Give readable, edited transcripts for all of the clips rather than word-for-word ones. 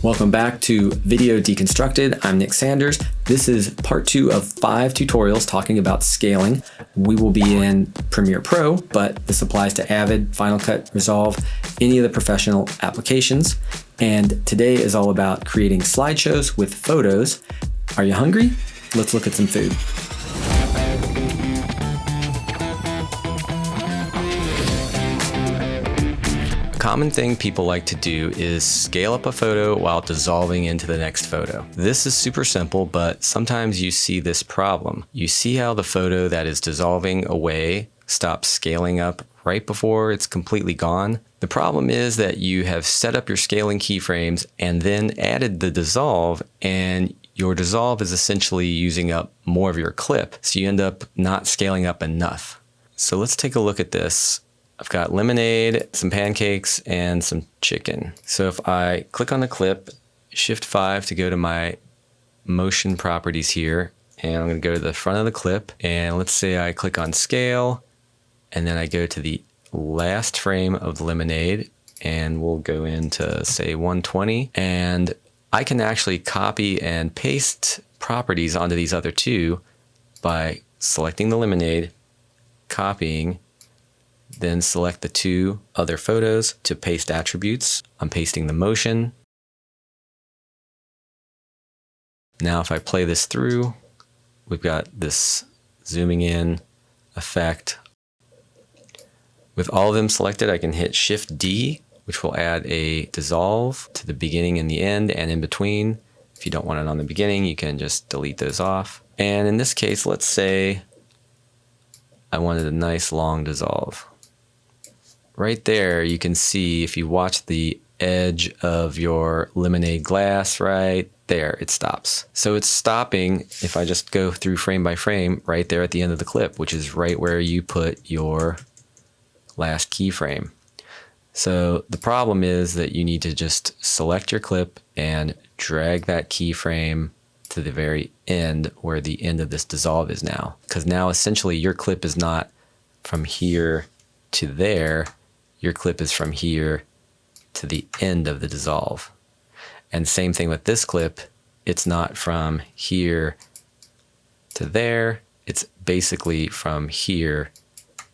Welcome back to Video Deconstructed. I'm Nick Sanders. This is part 2 of 5 tutorials talking about scaling. We will be in Premiere Pro, but this applies to Avid, Final Cut, Resolve, any of the professional applications. And today is all about creating slideshows with photos. Are you hungry? Let's look at some food. Common thing people like to do is scale up a photo while dissolving into the next photo. This is super simple, but sometimes you see this problem. You see how the photo that is dissolving away stops scaling up right before it's completely gone. The problem is that you have set up your scaling keyframes and then added the dissolve, and your dissolve is essentially using up more of your clip. So you end up not scaling up enough. So let's take a look at this. I've got lemonade, some pancakes, and some chicken. So if I click on the clip, Shift 5 to go to my motion properties here, and I'm going to go to the front of the clip, and let's say I click on scale, and then I go to the last frame of the lemonade, and we'll go into say 120, and I can actually copy and paste properties onto these other two by selecting the lemonade, copying, then select the two other photos to paste attributes. I'm pasting the motion. Now if I play this through, we've got this zooming in effect. With all of them selected, I can hit Shift D, which will add a dissolve to the beginning and the end and in between. If you don't want it on the beginning, you can just delete those off. And in this case, let's say I wanted a nice long dissolve. Right there, you can see if you watch the edge of your lemonade glass right there, it stops. So it's stopping if I just go through frame by frame right there at the end of the clip, which is right where you put your last keyframe. So the problem is that you need to just select your clip and drag that keyframe to the very end where the end of this dissolve is now. Because now essentially your clip is not from here to there. Your clip is from here to the end of the dissolve. And same thing with this clip. It's not from here to there. It's basically from here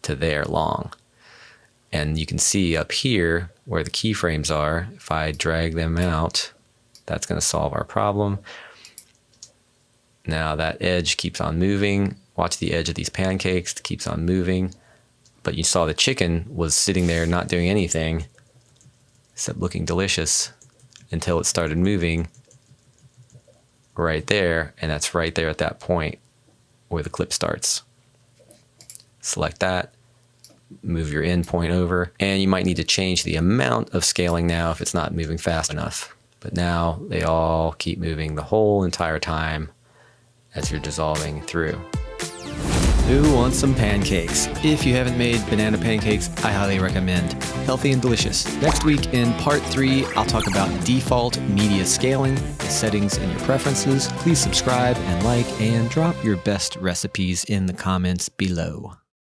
to there long. And you can see up here where the keyframes are, if I drag them out, that's going to solve our problem. Now that edge keeps on moving. Watch the edge of these pancakes, it keeps on moving. But you saw the chicken was sitting there not doing anything except looking delicious until it started moving right there, and that's right there at that point where the clip starts. Select that, move your end point over, and you might need to change the amount of scaling now if it's not moving fast enough. But now they all keep moving the whole entire time as you're dissolving through. Who wants some pancakes? If you haven't made banana pancakes, I highly recommend. Healthy and delicious. Next week in part 3, I'll talk about default media scaling, the settings and your preferences. Please subscribe and like, and drop your best recipes in the comments below.